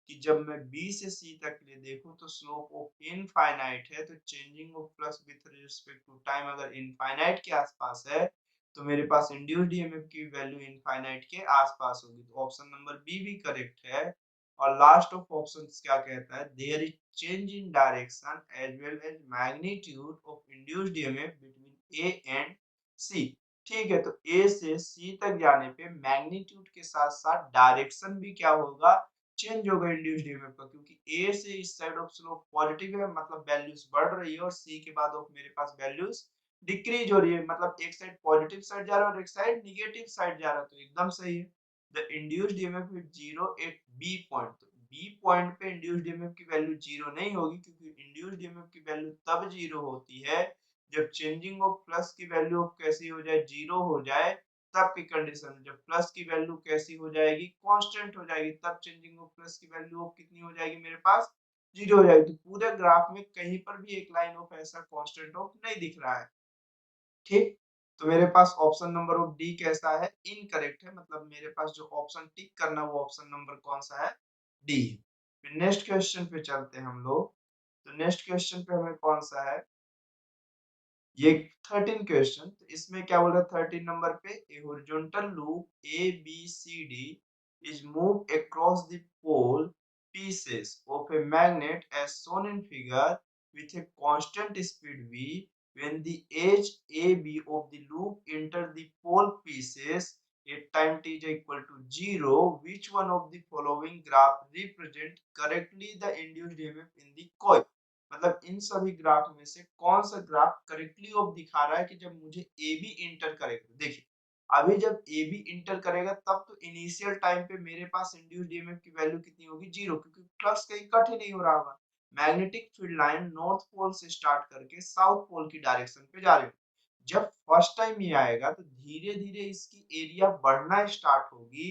कि जब मैं बी से सी तक के लिए देखूं तो स्लोप ऑफ इनफाइनाइट है, तो changing of flux with respect to time अगर इनफाइनाइट के आसपास है तो मेरे पास इंड्यूस्ड ईएमएफ की वैल्यू इनफाइनाइट के आसपास होगी। तो ऑप्शन नंबर बी भी करेक्ट है। और लास्ट ऑफ ऑप्शंस क्या कहता है, there is change in direction as well as magnitude of induced EMF between A and C. ठीक है, तो ए से सी तक जाने पे मैग्नीट्यूड के साथ साथ डायरेक्शन भी क्या होगा, चेंज होगा इंड्यूस्ड ईएमएफ का। क्योंकि ए से इस साइड ऑफ स्लोप पॉजिटिव है मतलब वैल्यूज बढ़ रही है और सी के बाद ऑफ मेरे पास वैल्यूज डिक्रीज हो रही है, मतलब एक साइड पॉजिटिव साइड जा रहा है और एक साइड निगेटिव साइड जा रहा है। तो एकदम सही है। The induced EMF is zero at B point. तो बी पॉइंट पे इंड्यूस्ड ईएमएफ की वैल्यू जीरो नहीं होगी, क्योंकि इंड्यूस्ड ईएमएफ की वैल्यू तब जीरो होती है जब चेंजिंग ऑफ प्लस की वैल्यू कैसी हो जाए, जीरो हो जाए, तब की कंडीशन। जब प्लस की वैल्यू कैसी हो जाएगी, कांस्टेंट हो जाएगी, तब चेंजिंग ऑफ प्लस की वैल्यू ऑफ कितनी हो जाएगी, मेरे पास जीरो हो जाएगी। तो पूरे ग्राफ में कहीं पर भी एक लाइन ऑफ ऐसा कांस्टेंट ऑफ नहीं दिख रहा है। ठीक, तो मेरे पास ऑप्शन नंबर ऑफ डी कैसा है, इनकरेक्ट है। मतलब मेरे पास जो ऑप्शन टिक करना वो ऑप्शन नंबर कौन सा है, डी। फिर नेक्स्ट क्वेश्चन पे चलते हैं हम लोग। तो नेक्स्ट क्वेश्चन पे हमें कौन सा है, ये 13 क्वेश्चन। तो इसमें क्या बोल रहा है 13 नंबर पे, a horizontal loop A B C D is move across the pole pieces of a magnet as shown in figure with a constant speed v when the edge AB of the loop enter the pole pieces at time t is equal to 0, which one of the following graph represent correctly the induced EMF in the coil। मतलब इन सभी graph में से कौन सा graph correctly of दिखा रहा है कि जब मुझे ए बी इंटर करेगा। देखिए अभी जब ए बी इंटर करेगा तब तो इनिशियल टाइम पे मेरे पास इंड्यूस्ड ईएमएफ की वैल्यू कितनी होगी, जीरो, क्योंकि फ्लक्स कहीं कट ही नहीं हो रहा होगा। Magnetic field line north pole से स्टार्ट करके साउथ पोल की डायरेक्शन पे जा रही है। जब फर्स्ट टाइम ये आएगा तो धीरे धीरे इसकी एरिया बढ़ना स्टार्ट होगी।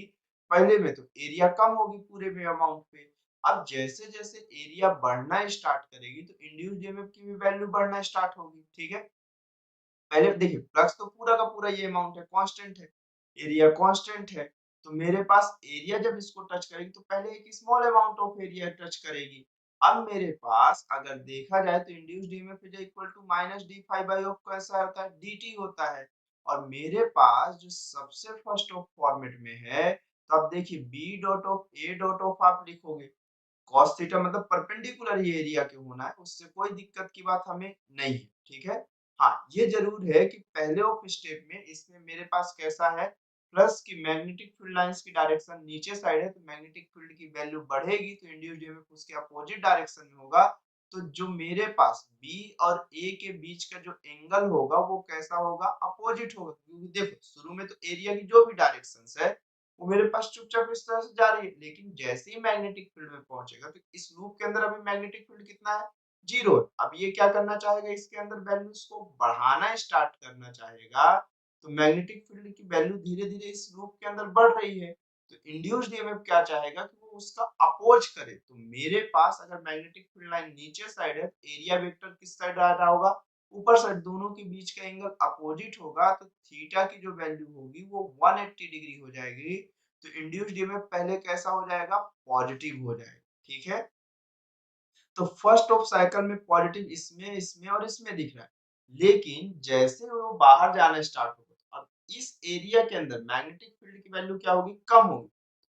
पहले में तो एरिया कम होगी पूरे में अमाउंट पे। अब जैसे जैसे एरिया बढ़ना स्टार्ट करेगी तो इंड्यूस्ड ईएमएफ की भी वैल्यू बढ़ना स्टार्ट होगी। ठीक है, पहले देखिए फ्लक्स तो पूरा का पूरा ये अमाउंट है, कांस्टेंट है, एरिया कांस्टेंट है। तो मेरे पास एरिया जब इसको टच करेगी तो पहले एक small amount of area touch करेगी। अब मेरे पास अगर देखा जाए तो induced EMF is equal to minus d phi by of कैसा होता है, dt होता है। और मेरे पास जो सबसे फर्स्ट ऑफ फॉर्मेट में है, तो अब देखिए B dot of A dot of आप लिखोगे, कॉस थीटा मतलब परपेंडिकुलर ही एरिया के होना है, उससे कोई दिक्कत की बात हमें नहीं है। ठीक है, हाँ ये जरूर है कि पहले ऑफ स्टेप में इसमें मेरे पास कैसा है, प्लस की मैग्नेटिक फील्ड लाइंस की डायरेक्शन नीचे साइड है, तो मैग्नेटिक फील्ड की वैल्यू बढ़ेगी तो इंड्यूस्ड ईएमएफ उसके अपोजिट डायरेक्शन में होगा। तो जो मेरे पास बी और ए के बीच का जो एंगल होगा वो कैसा होगा, अपोजिट होगा। क्योंकि देखो शुरू में तो एरिया की जो भी डायरेक्शन है वो मेरे पास चुपचाप इस तरह से जा रही है, लेकिन जैसे ही मैग्नेटिक फील्ड में पहुंचेगा तो इस लूप के अंदर अभी मैग्नेटिक फील्ड कितना है, 0 है। अब ये क्या करना चाहेगा, इसके अंदर वैल्यूज को बढ़ाना स्टार्ट करना चाहेगा, तो मैग्नेटिक फील्ड की वैल्यू धीरे धीरे इस लूप के अंदर बढ़ रही है, तो इंड्यूस्ड ईएमएफ क्या चाहेगा कि वो उसका अपोज करे। तो मेरे पास अगर मैग्नेटिक फील्ड लाइन नीचे साइड है, एरिया वेक्टर किस साइड आ रहा होगा, ऊपर साइड, दोनों के बीच का एंगल अपोजिट होगा, तो थीटा की जो वैल्यू होगी वो 180 डिग्री हो जाएगी। तो इंड्यूस्ड ईएमएफ पहले कैसा हो जाएगा, पॉजिटिव हो जाएगा। ठीक है, तो फर्स्ट ऑफ साइकिल में पॉजिटिव इसमें इसमें और इसमें दिख रहा है, लेकिन जैसे वो बाहर जाना स्टार्ट होगा, अब इस एरिया के अंदर मैग्नेटिक फील्ड की वैल्यू क्या होगी, कम होगी।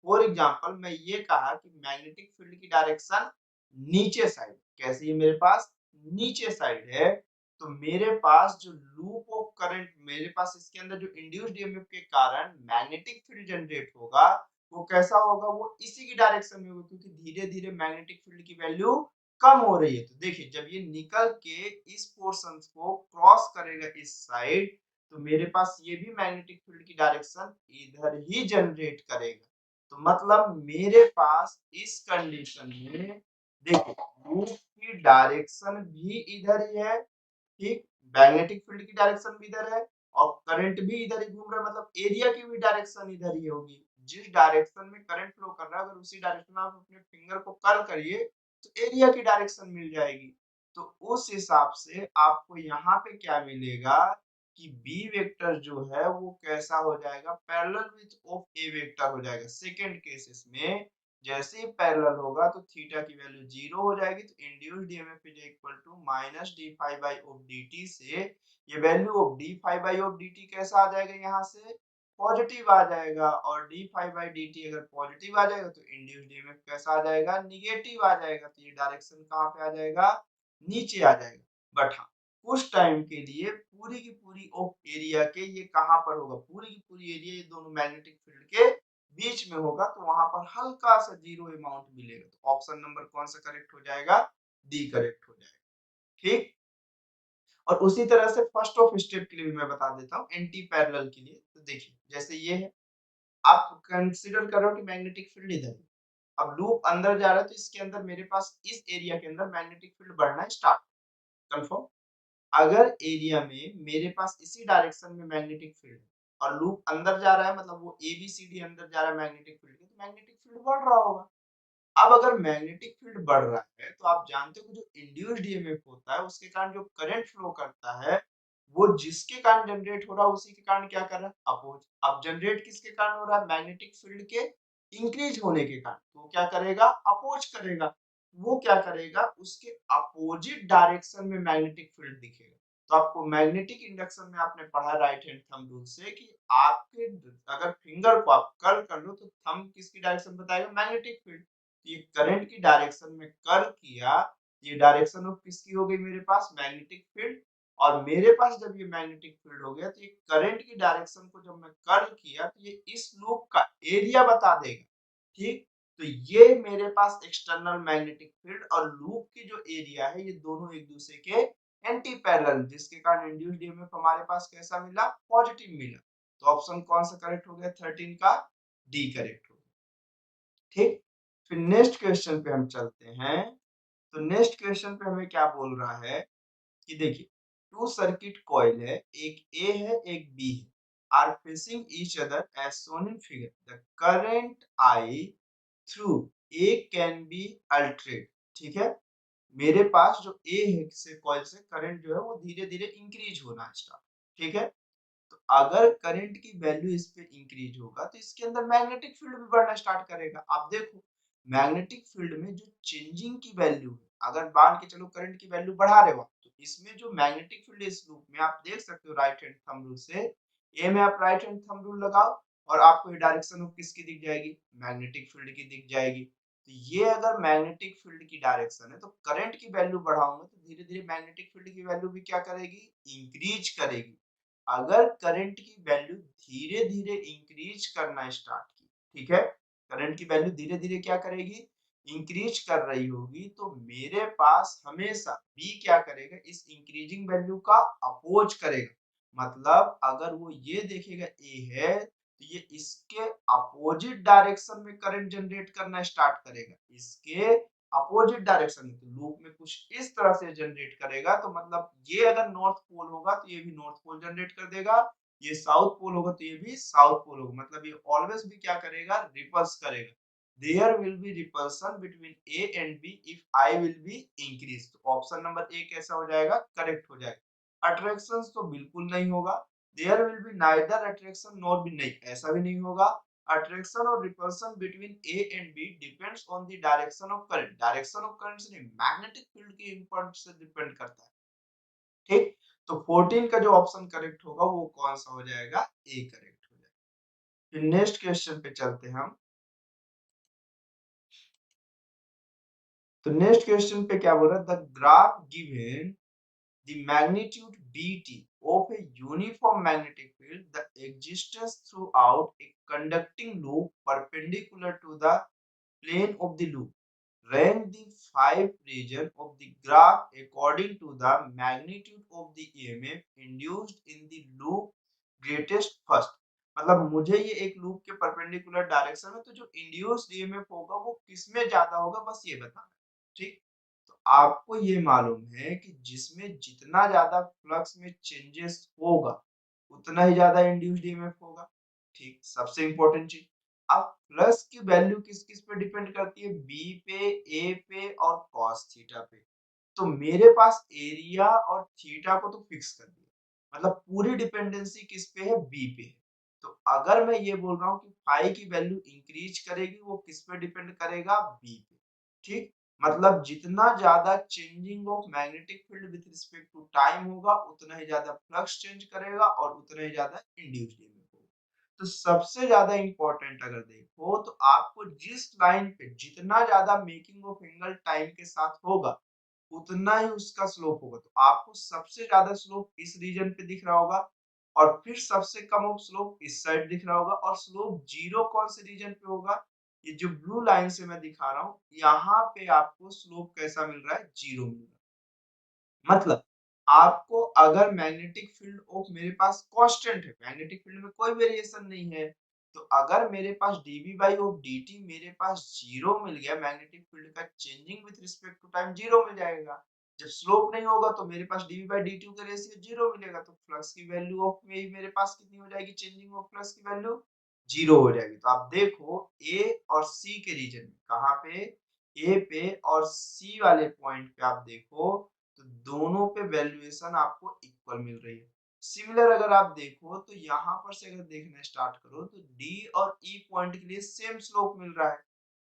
फॉर एग्जांपल मैं ये कहा कि मैग्नेटिक फील्ड की डायरेक्शन नीचे साइड, कैसे ये मेरे पास नीचे साइड है, तो मेरे पास जो लूप ऑफ करंट, मेरे पास इसके अंदर जो इंड्यूस्ड ईएमएफ के कारण मैग्नेटिक फील्ड जनरेट होगा, वो कैसा होगा, वो इसी की डायरेक्शन में होगा, क्योंकि धीरे धीरे मैग्नेटिक फील्ड की वैल्यू कम हो रही है। तो देखिए जब ये निकल के इस पोर्शन को क्रॉस करेगा इस साइड, तो मेरे पास ये भी मैग्नेटिक फील्ड की डायरेक्शन इधर ही जनरेट करेगा। तो मतलब मेरे पास इस कंडीशन में देखिए लूप की डायरेक्शन भी इधर ही है, ठीक, मैग्नेटिक फील्ड की डायरेक्शन भी इधर है और करंट भी इधर ही घूम रहा है, मतलब एरिया की भी डायरेक्शन इधर ही होगी। जिस डायरेक्शन में करंट फ्लो कर रहा है, अगर उसी डायरेक्शन में आप अपने फिंगर को कर्ल करिए तो एरिया की डायरेक्शन मिल जाएगी। तो उस हिसाब से आपको यहाँ पे क्या मिलेगा कि बी वेक्टर जो है वो कैसा हो जाएगा, parallel width of A vector हो जाएगा। सेकंड केसेस में जैसे ही पैरेलल होगा तो थीटा की वैल्यू 0 हो जाएगी, तो induced EMF is equal to minus d phi by of dt से ये value of d phi by of dt कैसा आ जाएगा, यहाँ से पॉजिटिव आ जाएगा, और डी फाई बाई dt अगर पॉजिटिव आ जाएगा तो इंड्यूस्ड ईएमएफ कैसा आ जाएगा, निगेटिव आ जाएगा। तो ये डायरेक्शन कहाँ पे आ जाएगा, नीचे आ जाएगा। बट हाँ, कुछ टाइम के लिए पूरी की पूरी ऑफ एरिया के ये कहाँ पर होगा, पूरी की पूरी एरिया ये दोनों मैग्नेटिक फील्ड के बीच में होगा, तो वहां पर हल्का सा जीरो अमाउंट मिलेगा। तो ऑप्शन नंबर कौन सा करेक्ट हो जाएगा, डी करेक्ट हो जाएगा। ठीक, और उसी तरह से फर्स्ट ऑफ स्टेप के लिए भी मैं बता देता हूँ, एंटी पैरेलल के लिए। तो देखिए जैसे ये है, आप कंसीडर करो कि मैग्नेटिक फील्ड इधर है, अब लूप अंदर जा रहा है, तो इसके अंदर मेरे पास इस एरिया के अंदर मैग्नेटिक फील्ड बढ़ना स्टार्ट, कंफर्म। अगर एरिया में मेरे पास इसी डायरेक्शन में मैग्नेटिक फील्ड है और लूप अंदर जा रहा है, मतलब वो ए बी सी डी अंदर जा रहा है मैग्नेटिक फील्ड के, तो मैग्नेटिक फील्ड बढ़ रहा होगा। अब अगर मैग्नेटिक फील्ड बढ़ रहा है तो आप जानते हो कि जो इंड्यूस्ड ईएमएफ होता है उसके कारण जो करंट फ्लो करता है, वो जिसके कारण जनरेट हो रहा है उसी के कारण क्या कर रहा है, अपोज। अब जनरेट किसके कारण हो रहा है, मैग्नेटिक फील्ड के इंक्रीज होने के कारण, तो क्या करेगा, अपोज करेगा। वो क्या करेगा, उसके अपोजिट डायरेक्शन में मैग्नेटिक फील्ड दिखेगा। तो आपको मैग्नेटिक इंडक्शन में आपने पढ़ा राइट हैंड थंब रूल से कि आपके अगर फिंगर को आप कर्ल कर लो तो थंब किसकी डायरेक्शन बताएगा, मैग्नेटिक फील्ड। ये करंट की डायरेक्शन में कर्ल किया, ये डायरेक्शन ऑफ किसकी हो गई, मेरे पास मैग्नेटिक फील्ड। और मेरे पास जब ये मैग्नेटिक फील्ड हो गया तो ये करंट की डायरेक्शन को जब मैं कर्ल किया तो ये इस लूप का एरिया बता देगा। ठीक, तो ये मेरे पास एक्सटर्नल मैग्नेटिक फील्ड और लूप की जो एरिया है, ये दोनों एक दूसरे के एंटी पैरेलल, जिसके कारण इंड्यूस्ड ईएमएफ हमारे पास कैसा मिला, पॉजिटिव मिला। तो ऑप्शन कौन सा करेक्ट हो गया, 13 का डी करेक्ट हो गया। ठीक, फिर नेक्स्ट क्वेश्चन पे हम चलते हैं। तो नेक्स्ट क्वेश्चन पे हमें क्या बोल रहा है कि देखिए टू सर्किट कॉइल है, एक ए है एक बी है, are facing each other as shown in figure, the current I through A can be alternate. ठीक है, मेरे पास जो ए है से कॉइल से करंट जो है वो धीरे धीरे इंक्रीज होना स्टार्ट। ठीक है, तो अगर करंट की वैल्यू इस पे इंक्रीज होगा तो इसके अंदर मैग्नेटिक फील्ड भी बढ़ना स्टार्ट करेगा। आप देखो मैग्नेटिक फील्ड में जो चेंजिंग की वैल्यू है, अगर मान के चलो करंट की वैल्यू बढ़ा रहे हो तो इसमें जो मैग्नेटिक फील्ड इस लूप में आप देख सकते हो राइट हैंड थंब रूल से, ए में आप राइट हैंड थंब रूल लगाओ और आपको ये डायरेक्शन ऑफ किसकी दिख जाएगी, मैग्नेटिक फील्ड की दिख जाएगी। तो ये अगर मैग्नेटिक फील्ड की डायरेक्शन है तो करंट की वैल्यू बढ़ाऊंगा तो धीरे धीरे मैग्नेटिक फील्ड की वैल्यू भी क्या करेगी, इंक्रीज करेगी। अगर करंट की वैल्यू धीरे धीरे इंक्रीज करना स्टार्ट की, ठीक है, करंट की वैल्यू धीरे धीरे क्या करेगी, इंक्रीज कर रही होगी, तो मेरे पास हमेशा बी क्या करेगा, इस इंक्रीजिंग वैल्यू का अपोज करेगा। मतलब अगर वो ये देखेगा ए है तो ये इसके अपोजिट डायरेक्शन में करंट जनरेट करना स्टार्ट करेगा, इसके अपोजिट डायरेक्शन में। तो लूप में कुछ इस तरह से जनरेट करेगा, तो मतलब ये अगर नॉर्थ पोल होगा तो ये भी नॉर्थ पोल जनरेट कर देगा, ये साउथ पोल होगा तो ये भी साउथ पोल होगा। मतलब ये ऑलवेज भी क्या करेगा, रिपल्स करेगा। There will be repulsion between A and B if I will be increased। तो ऑप्शन नंबर ए कैसा हो जाएगा, करेक्ट हो जाएगा। अट्रैक्शन तो बिल्कुल नहीं होगा। There will be neither attraction nor भी नहीं, ऐसा भी नहीं होगा। अट्रैक्शन और repulsion between A and B depends on the direction of current. Direction of current से नहीं, मैग्नेटिक फील्ड की इंपॉर्टेंस से डिपेंड करता है। ठीक, तो 14 का जो ऑप्शन करेक्ट होगा वो कौन सा हो जाएगा, ए करेक्ट हो जाएगा। फिर नेक्स्ट क्वेश्चन पे चलते हैं हम। तो नेक्स्ट क्वेश्चन पे क्या बोल रहा है, the graph given the magnitude bt of a uniform magnetic field, the existence throughout a conducting loop perpendicular to the plane of the loop. Rank the 5 region of the graph according to the magnitude of the EMF induced in the loop greatest first। मतलब मुझे ये एक loop के perpendicular direction में तो जो induced EMF होगा वो किसमें ज्यादा होगा, बस ये बताना। ठीक, तो आपको ये मालूम है कि जिसमें जितना ज्यादा फ्लक्स में चेंजेस होगा उतना ही ज्यादा इंड्यूस्ड ईएमएफ होगा। ठीक, सबसे इंपॉर्टेंट चीज। अब फ्लक्स की वैल्यू किस किस पे डिपेंड करती है, बी पे, ए पे और कॉस थीटा पे। तो मेरे पास एरिया और थीटा को तो फिक्स कर दिया, मतलब पूरी डिपेंडेंसी किस पे है, बी पे है। तो अगर मैं ये बोल रहा हूँ कि फाई की वैल्यू इंक्रीज करेगी, वो किस पे डिपेंड करेगा, बी पे। ठीक, मतलब जितना ज्यादा changing of magnetic field with respect to time होगा उतना ही ज्यादा फ्लक्स चेंज करेगा और उतना ही ज्यादा इंड्यूस्ड ईएमएफ होगा। तो सबसे ज्यादा इंपॉर्टेंट अगर देखो तो आपको जिस लाइन पे जितना ज्यादा मेकिंग ऑफ एंगल टाइम के साथ होगा उतना ही उसका स्लोप होगा। तो आपको सबसे ज्यादा स्लोप इस रीजन पे दिख रहा होगा और फिर सबसे कम ऑफ स्लोप इस साइड दिख रहा होगा, और स्लोप जीरो कौन से रीजन पे होगा, ये जो ब्लू लाइन से मैं दिखा रहा हूँ यहाँ पे आपको स्लोप कैसा मिल रहा है, जीरो मिल रहा है। मतलब आपको अगर मैग्नेटिक फील्ड ऑफ मेरे पास कांस्टेंट है, मैग्नेटिक फील्ड में कोई वेरिएशन नहीं है, तो अगर मेरे पास dv बाई ऑफ dt मेरे पास जीरो मिल गया, मैग्नेटिक फील्ड का changing with respect to time zero मिल जाएगा। जब स्लोप नहीं होगा तो मेरे पास dv बाई dt का रेशियो जीरो मिलेगा, तो फ्लक्स की वैल्यू ऑफ में मेरे पास कितनी हो जाएगी, चेंजिंग ऑफ फ्लक्स की वैल्यू जीरो हो जाएगी। तो आप देखो ए और सी के रीजन में, कहाँ पे, ए पे और सी वाले पॉइंट पे आप देखो तो दोनों पे वैल्यूएशन आपको इक्वल मिल रही है। सिमिलर अगर आप देखो तो यहाँ पर से अगर देखना स्टार्ट करो तो डी और ई पॉइंट के लिए सेम स्लोप मिल रहा है,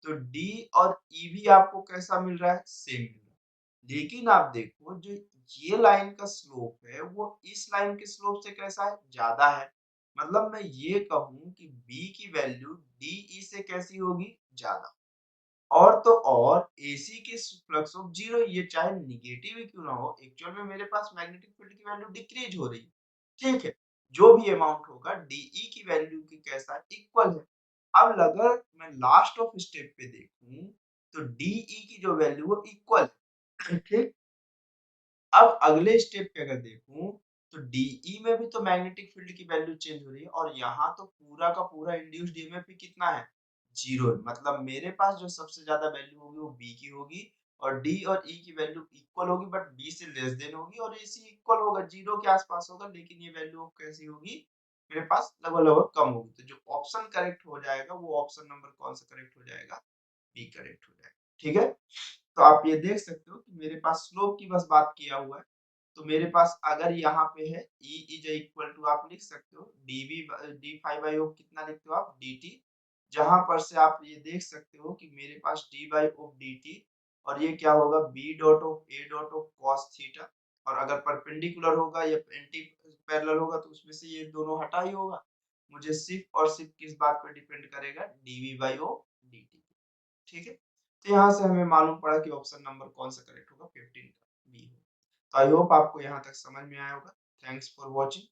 तो डी और ई भी आपको कैसा मिल रहा है, सेम मिल रहा है। लेकिन आप देखो जो ये लाइन का स्लोप है वो इस लाइन के स्लोप से कैसा है, ज्यादा है। मतलब मैं ये कहूँ कि बी की वैल्यू डी ई से कैसी होगी, ज्यादा। और तो और AC की फ्लक्स ऑफ जीरो, ये चाहे निगेटिव ही क्यों ना हो, एक्चुअल में मेरे पास मैग्नेटिक फील्ड की वैल्यू डिक्रीज हो रही है। ठीक है, जो भी अमाउंट होगा DE की वैल्यू की कैसा इक्वल है। अब अगर मैं लास्ट ऑफ स्टेप पे देखूं तो DE की जो वैल्यू वो इक्वल है। ठीक, अब अगले स्टेप पे अगर देखूं तो DE में भी तो मैग्नेटिक फील्ड की वैल्यू चेंज हो रही है और यहाँ तो पूरा का पूरा इंड्यूस्ड ईएमएफ भी कितना है, जीरो है। मतलब मेरे पास जो सबसे ज्यादा वैल्यू होगी वो बी की होगी और डी और ई की वैल्यू इक्वल होगी, बट बी से लेस देन होगी, और एसी इक्वल होगा, जीरो के आसपास होगा, लेकिन ये वैल्यू कैसी होगी, मेरे पास लगभग लगभग कम होगी। तो जो ऑप्शन करेक्ट हो जाएगा वो ऑप्शन नंबर कौन सा करेक्ट हो जाएगा, बी करेक्ट हो जाएगा। ठीक है, तो आप ये देख सकते हो कि मेरे पास स्लोप की बस बात किया हुआ है। तो मेरे पास अगर यहाँ पे है E इज इक्वल टू, आप लिख सकते हो dv D five by of कितना लिखते हो आप, dt। जहां पर से आप ये देख सकते हो कि मेरे पास d बाई ऑफ dt और ये क्या होगा, b dot of a dot of cos theta. और अगर परपेंडिकुलर होगा या एंटी पैरेलल होगा तो उसमें से ये दोनों हटा ही होगा। मुझे सिर्फ और सिर्फ किस बात पर डिपेंड करेगा, dv बाई ऑफ dt। ठीक है, तो यहाँ से हमें मालूम पड़ा कि ऑप्शन नंबर कौन सा करेक्ट होगा, 15 का बी होगा। तो आई होप आपको यहाँ तक समझ में आया होगा। Thanks for watching.